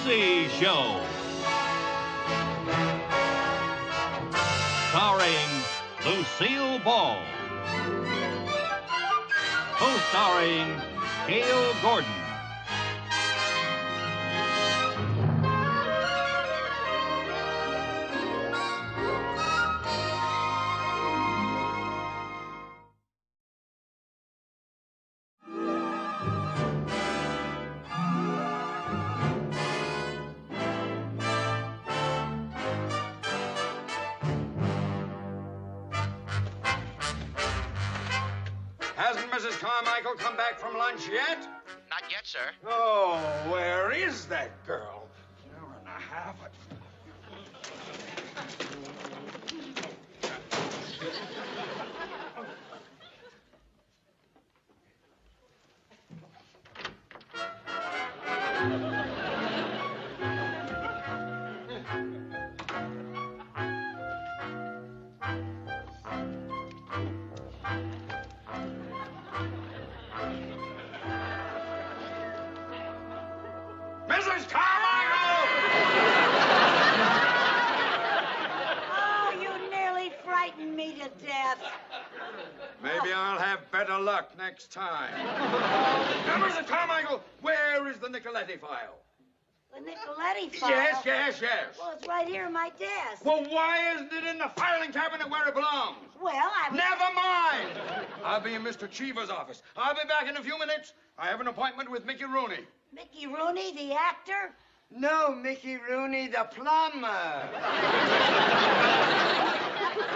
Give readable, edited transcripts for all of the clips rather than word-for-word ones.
Lucy Show. Starring Lucille Ball. Co-starring Gail Gordon. Hasn't Mrs. Carmichael come back from lunch yet? Not yet, sir. Oh, where is that girl? An hour and a half. Mrs. Carmichael! Oh, you nearly frightened me to death. Maybe I'll have better luck next time. Now, Mrs. Carmichael, where is the Nicoletti file? The Nicoletti file? Yes. Well, it's right here in my desk. Well, why isn't it in the filing cabinet where it belongs? Well, I was... Never mind! I'll be in Mr. Cheever's office. I'll be back in a few minutes. I have an appointment with Mickey Rooney. Mickey Rooney, the actor? No, Mickey Rooney, the plumber.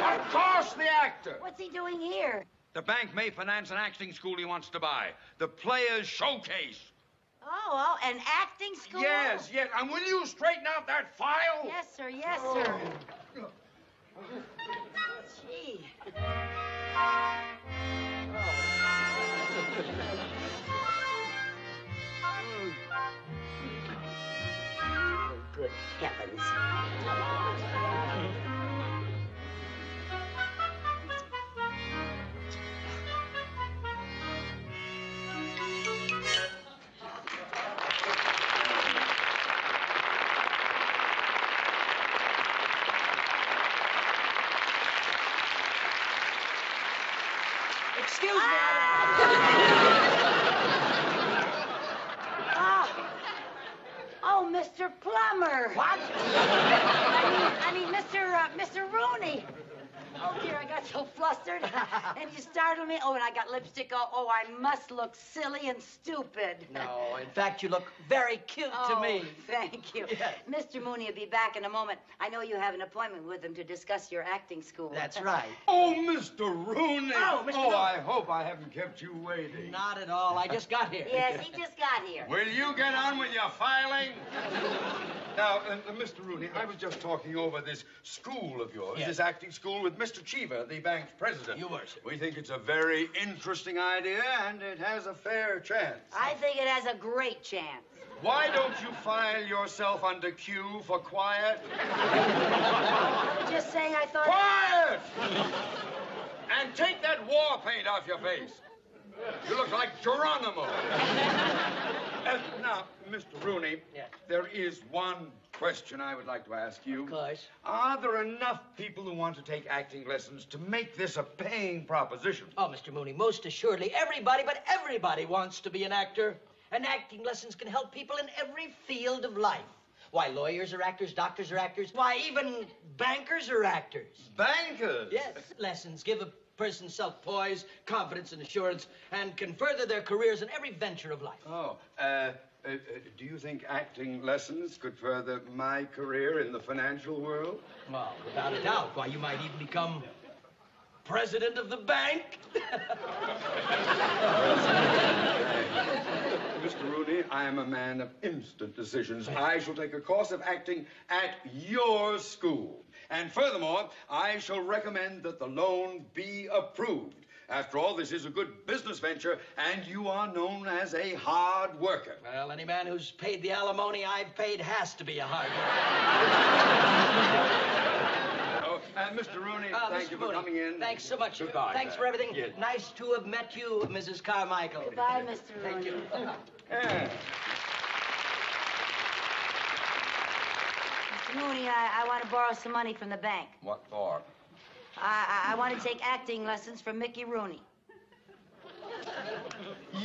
Of course, the actor. What's he doing here? The bank may finance an acting school he wants to buy. The Players Showcase. Oh, an acting school? Yes. And will you straighten out that file? Yes, sir. Gee. Oh, good heavens. Excuse me. Oh, Mr. Plummer. What? I mean, Mr. Rooney. Oh, dear, I got so flustered. And you startled me. Oh, and I got lipstick. Oh, I must look silly and stupid. No, in fact, you look very cute to me. Thank you. Yes. Mr. Mooney will be back in a moment. I know you have an appointment with him to discuss your acting school. That's right. Oh, Mr. Rooney. Oh, Mr. Rooney. I hope I haven't kept you waiting. Not at all. I just got here. Yes, he just got here. Will you get on with your filing? Now, Mr. Rooney, I was just talking over this school of yours, Yes. this acting school, with Mr. Cheever, the bank's president. You were, sir. We think it's a very interesting idea, and it has a fair chance. I think it has a great chance. Why don't you file yourself under Q for quiet? Just saying, I thought... Quiet! And take that war paint off your face. You look like Geronimo. Now, Mr. Rooney, Yes. there is one question I would like to ask you. Of course. Are there enough people who want to take acting lessons to make this a paying proposition? Oh, Mr. Mooney, most assuredly, everybody wants to be an actor. And acting lessons can help people in every field of life. Why, lawyers are actors, doctors are actors. Why, even bankers are actors. Bankers? Yes, lessons give a person self-poise, confidence, and assurance, and can further their careers in every venture of life. Oh, do you think acting lessons could further my career in the financial world? Well, without a doubt. Why, you might even become president of the bank. Mr. Rooney, I am a man of instant decisions. I shall take a course of acting at your school. And furthermore, I shall recommend that the loan be approved. After all, this is a good business venture, and you are known as a hard worker. Well, any man who's paid the alimony I've paid has to be a hard worker. Mr. Rooney, thank you for coming in. Thanks so much. Goodbye. Thanks for everything. Yes. Nice to have met you, Mrs. Carmichael. Goodbye, Mr. Rooney. Thank you. Yeah. Mr. Rooney, I want to borrow some money from the bank. What for? I want to take acting lessons from Mickey Rooney.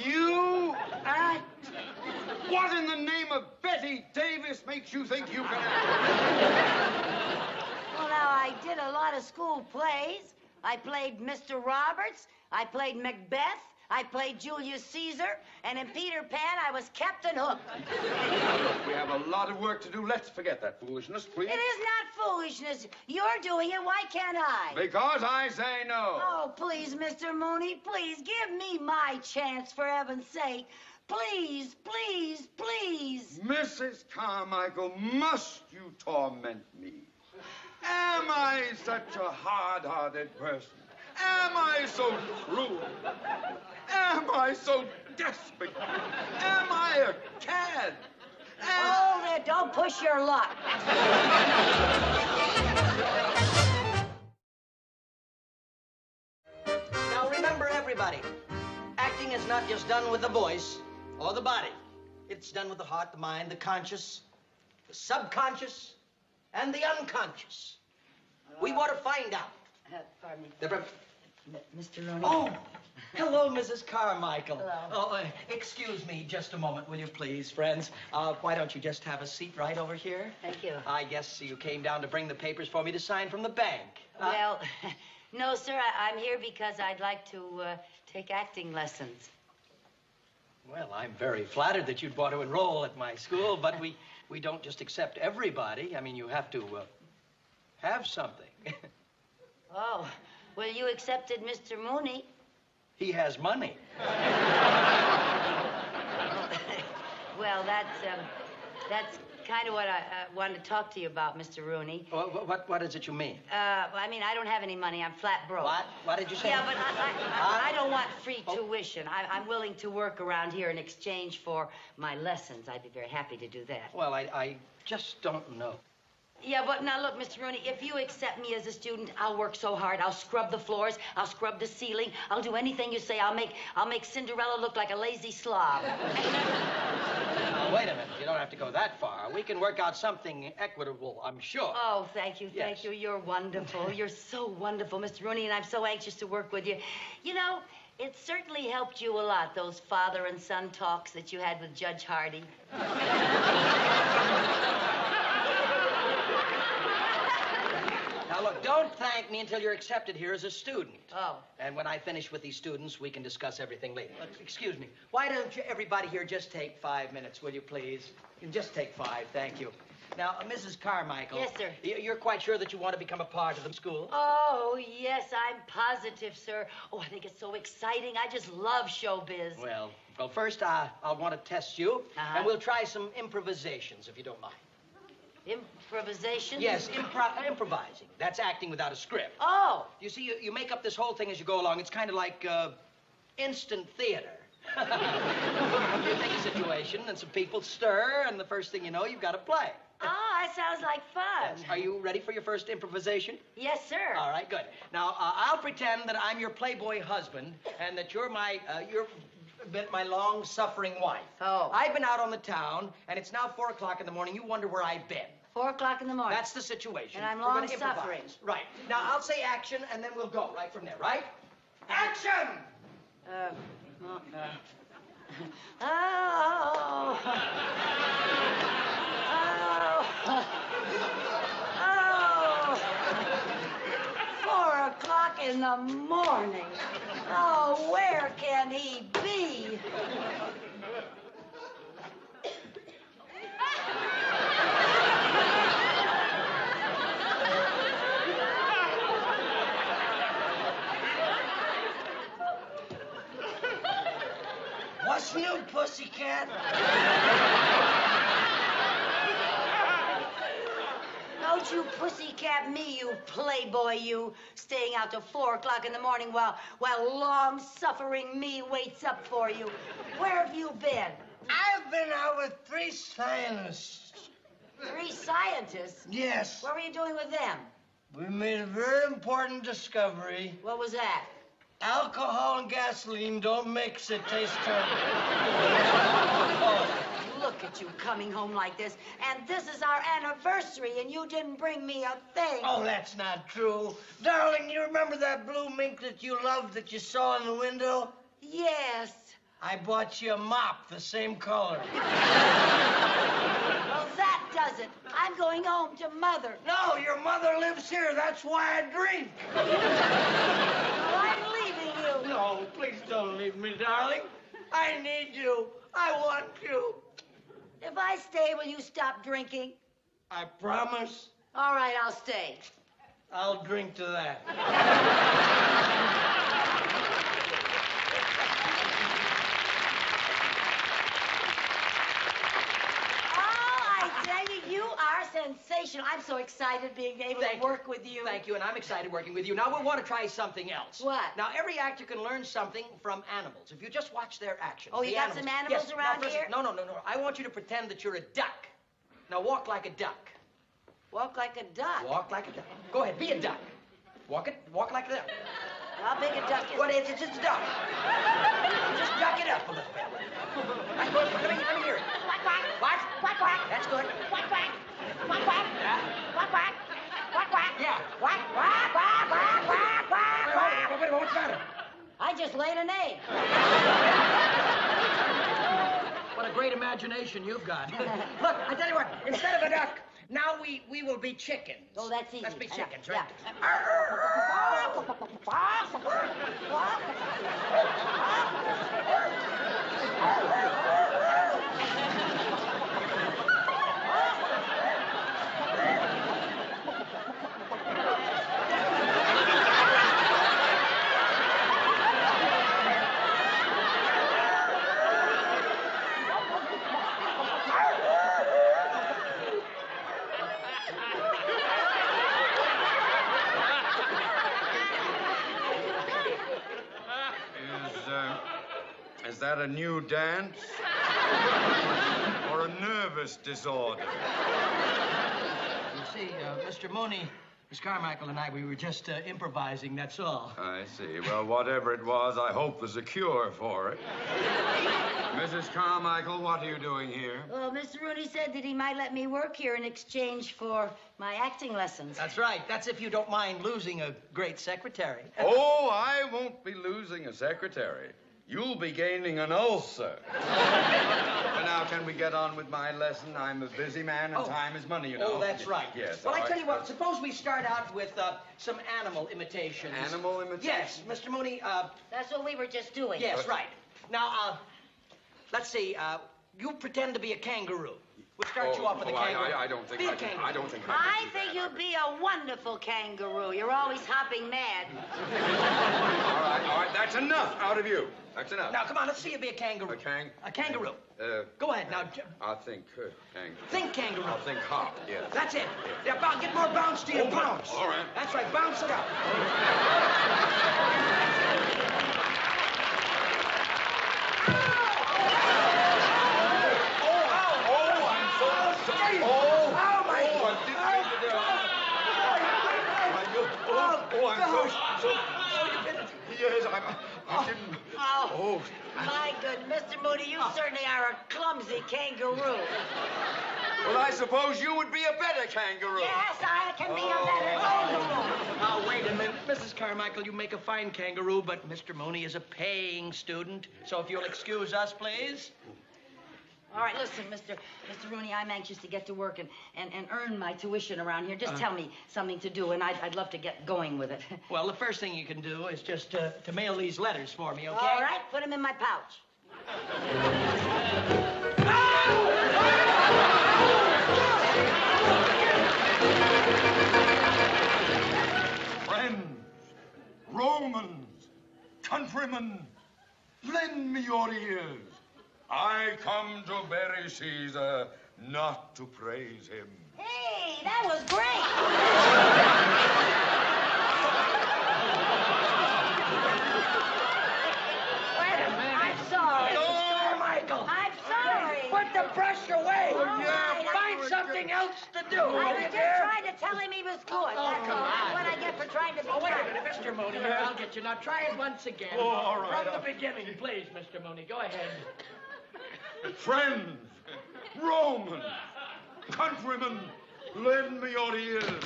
You? What in the name of Betty Davis makes you think you can act? Well, now, I did a lot of school plays. I played Mr. Roberts. I played Macbeth. I played Julius Caesar. And in Peter Pan, I was Captain Hook. We have a lot of work to do. Let's forget that foolishness, please. It is not foolishness. You're doing it. Why can't I? Because I say no. Oh, please, Mr. Mooney, please, give me my chance, for heaven's sake. Please, please, please. Mrs. Carmichael, must you torment me? Am I such a hard-hearted person? Am I so cruel? Am I so desperate? Am I a cad? Oh, there, don't push your luck. Now remember, everybody, acting is not just done with the voice or the body. It's done with the heart, the mind, the conscious, the subconscious, and the unconscious. We want to find out. Pardon me. The Mr. Rooney. Oh, hello, Mrs. Carmichael. Hello. Oh, excuse me just a moment, will you please, friends? Why don't you just have a seat right over here? Thank you. I guess you came down to bring the papers for me to sign from the bank. Well, no, sir, I'm here because I'd like to take acting lessons. Well, I'm very flattered that you'd want to enroll at my school, but we don't just accept everybody. I mean, you have to have something. Oh, well, you accepted Mr. Mooney. He has money. Well, that's kind of what I wanted to talk to you about, Mr. Rooney. What is it you mean? I mean, I don't have any money. I'm flat broke. What? What did you say? Yeah, but I don't want free tuition. I'm willing to work around here in exchange for my lessons. I'd be very happy to do that. Well, I just don't know. Yeah, but now look, Mr. Rooney, if you accept me as a student, I'll work so hard. I'll scrub the floors. I'll scrub the ceiling. I'll do anything you say. I'll make Cinderella look like a lazy slob. Now, wait a minute. You don't have to go that far. We can work out something equitable, I'm sure. Oh, thank you, thank Yes. you. You're wonderful. You're so wonderful, Mr. Rooney, and I'm so anxious to work with you. You know, it certainly helped you a lot, those father and son talks that you had with Judge Hardy. Now, look, don't thank me until you're accepted here as a student. Oh. And when I finish with these students, we can discuss everything later. Excuse me. Why don't you, everybody here, just take 5 minutes, will you, please? You can just take 5, thank you. Now, Mrs. Carmichael. Yes, sir. You're quite sure that you want to become a part of the school? Oh, yes, I'm positive, sir. Oh, I think it's so exciting. I just love showbiz. Well, first, I'll want to test you, and we'll try some improvisations, if you don't mind. Improvisation? Yes, improvising. That's acting without a script. Oh. You see, you make up this whole thing as you go along. It's kind of like instant theater. You take a situation, and some people stir, and the first thing you know, you've got to play. Oh, that sounds like fun. Yes. Are you ready for your first improvisation? Yes, sir. All right, good. Now, I'll pretend that I'm your playboy husband, and that you're my long-suffering wife. Oh. I've been out on the town, and it's now 4 o'clock in the morning. You wonder where I've been. 4 o'clock in the morning. That's the situation. And I'm We're gonna long-suffering. improvise. Right. Now, I'll say action, and then we'll go right from there, right? Action! Oh. Oh. 4 o'clock in the morning. Oh, where can he be? What's new, pussycat? Don't you pussycat me, you playboy, you, staying out till 4 o'clock in the morning while long-suffering me waits up for you. Where have you been? I've been out with 3 scientists. 3 scientists? Yes. What were you doing with them? We made a very important discovery. What was that? Alcohol and gasoline don't mix. It tastes terrible. look at you coming home like this. And this is our anniversary, and you didn't bring me a thing. Oh, that's not true. Darling, you remember that blue mink that you loved that you saw in the window? Yes. I bought you a mop the same color. Well, that does it. I'm going home to Mother. No, your mother lives here. That's why I drink. Well, I'm leaving you. No, please don't leave me, darling. I need you. I want you. If I stay, will you stop drinking? I promise. All right, I'll stay. I'll drink to that. Sensational. I'm so excited being able to work with you. Thank you, and I'm excited working with you. Now, we want to try something else. What? Now, every actor can learn something from animals. If you just watch their actions. Oh, you got some animals around here? No. I want you to pretend that you're a duck. Now, walk like a duck. Walk like a duck? Walk like a duck. Go ahead, be a duck. Walk like a duck. How big a duck is it? It's just a duck. Just duck it up a little bit. That's good. Let me hear it. Quack, quack. What? Quack, quack. That's good. Quack, quack. Quack, quack. Yeah. Quack, quack. Quack, quack. Yeah. Quack, quack, quack, quack, quack, quack, quack. Wait, what's the matter? I just laid an egg. What a great imagination you've got. Look, I tell you what, instead of a duck, now we will be chickens. Oh, that's easy. Let's be chickens, right? Is that a new dance? Or a nervous disorder? You see, Mr. Mooney, Miss Carmichael and I, we were just improvising, that's all. I see. Well, whatever it was, I hope there's a cure for it. Mrs. Carmichael, what are you doing here? Well, Mr. Rooney said that he might let me work here in exchange for my acting lessons. That's right. That's if you don't mind losing a great secretary. Oh, I won't be losing a secretary. You'll be gaining an ulcer. But now, can we get on with my lesson? I'm a busy man, and time is money, you know. Oh, that's right. Yes. Well, I tell you what, suppose we start out with some animal imitations. Animal imitations? Yes, Mr. Mooney, That's what we were just doing. yes, right. Now, let's see, you pretend to be a kangaroo. We'll start you off with a kangaroo. I don't think be I a kangaroo. I don't think I think you'd be a wonderful kangaroo. You're always hopping mad. All right, that's enough out of you. That's enough. Now, come on, let's see you be a kangaroo. A A kangaroo. Go ahead, now. I think kangaroo. Think kangaroo. I'll think hop, yes. That's it. Yeah, get more bounce to your bounce. All right. That's right, bounce it up. Yes, I didn't. Oh, my goodness, Mr. Mooney, you certainly are a clumsy kangaroo. Well, I suppose you would be a better kangaroo. Yes, I can be a better kangaroo. Now, wait a minute. Mrs. Carmichael, you make a fine kangaroo, but Mr. Mooney is a paying student. So if you'll excuse us, please. All right, listen, Mr. Rooney, I'm anxious to get to work and earn my tuition around here. Just tell me something to do, and I'd love to get going with it. Well, the first thing you can do is just to mail these letters for me, okay? All right, put them in my pouch. Friends, Romans, countrymen, lend me your ears. I come to bury Caesar, not to praise him. Hey, that was great. Wait a minute. I'm sorry. Mrs. Carmichael. I'm sorry. Put the brush away. All right, Find something else to do. I was just trying to tell him he was good. That's come all. That's on. what I get for trying to be Oh, wait a kind. minute, Mr. Mooney. Here, I'll get you. Now, try it once again. Oh, all right. From the beginning, please, Mr. Mooney. Go ahead. Friends, Roman, countrymen, lend me your ears.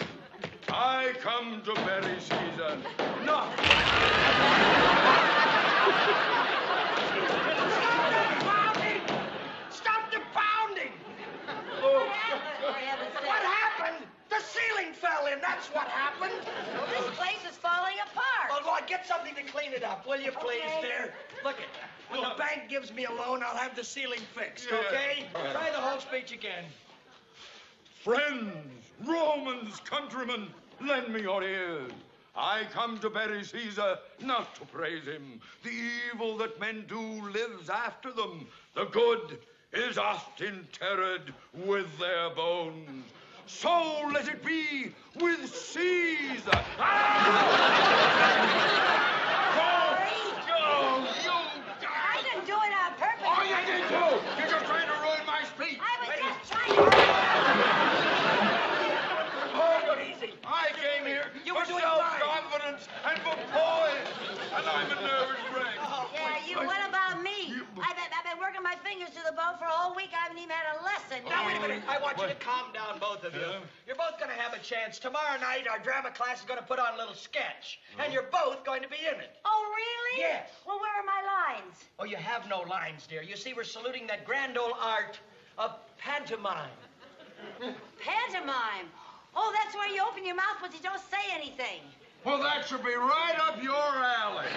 I come to bury Caesar, not... Stop the pounding! What happened? The ceiling fell in, that's what happened. Well, this place is falling apart. Well, Lord, get something to clean it up, will you, please, dear? Look, when the bank gives me a loan, I'll have the ceiling fixed, okay? Try the whole speech again. Friends, Romans, countrymen, lend me your ears. I come to bury Caesar, not to praise him. The evil that men do lives after them. The good is oft interred with their bones. So let it be with Caesar. I didn't do it on purpose. Oh, you did too. You're just trying to ruin my speech. I was just trying to... I came here for self-confidence and for poise, and I'm a nervous wreck. Yeah, what about me? I've been working my fingers to the bone for a whole week. I haven't even had a lesson. Now, wait a minute. I want you to calm down, both of you. You're both going to have a chance. Tomorrow night, our drama class is going to put on a little sketch, and you're both going to be in it. Oh, really? Yes. Well, where are my lines? Oh, you have no lines, dear. You see, we're saluting that grand old art of pantomime. Pantomime. Oh, that's where you open your mouth but you don't say anything. Well, that should be right up your alley.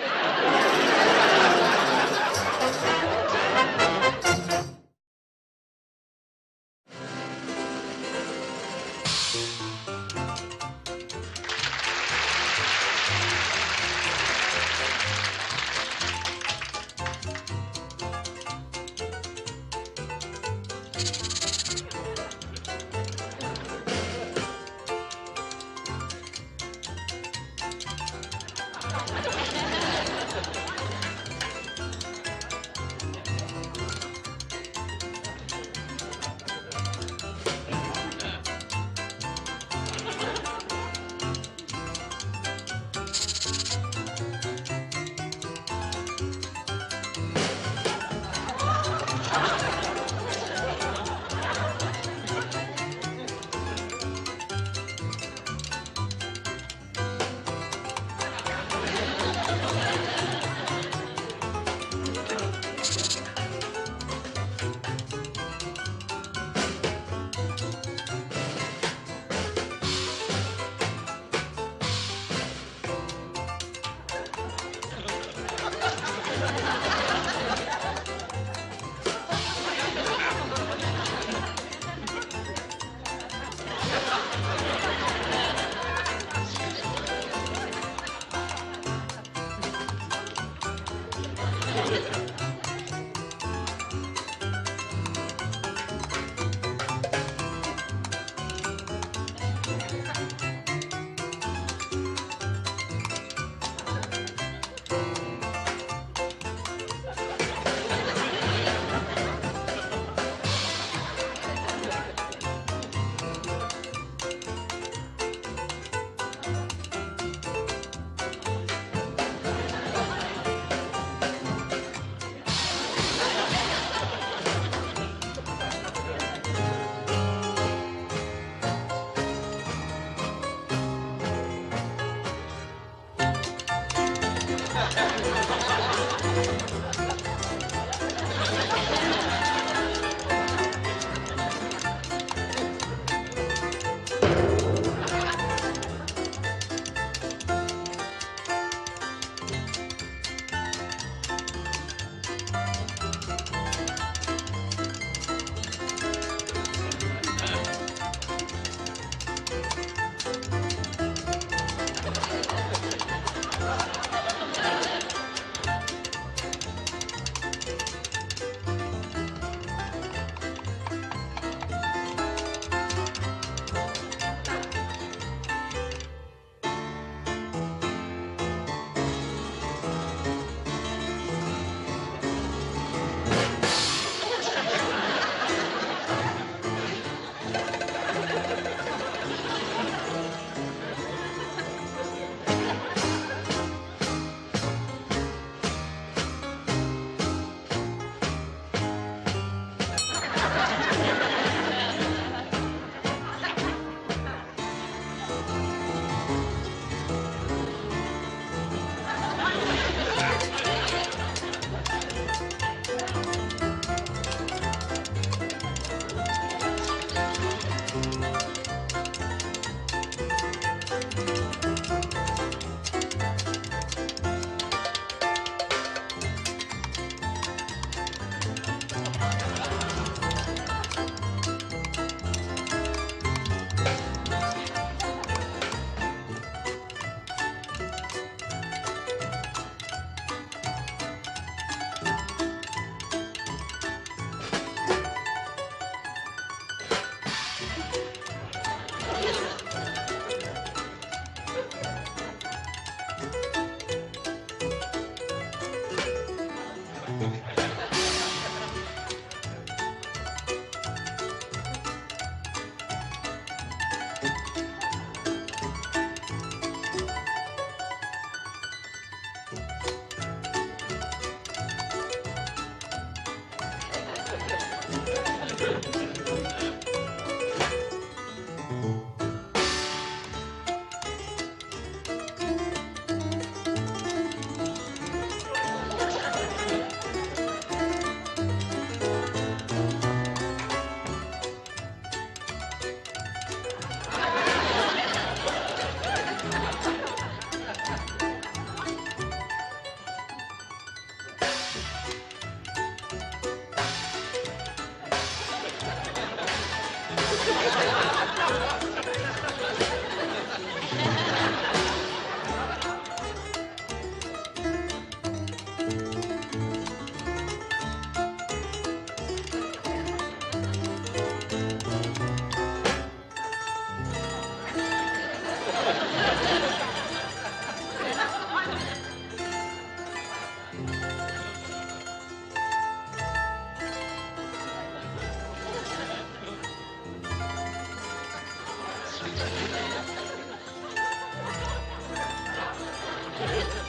Rooney.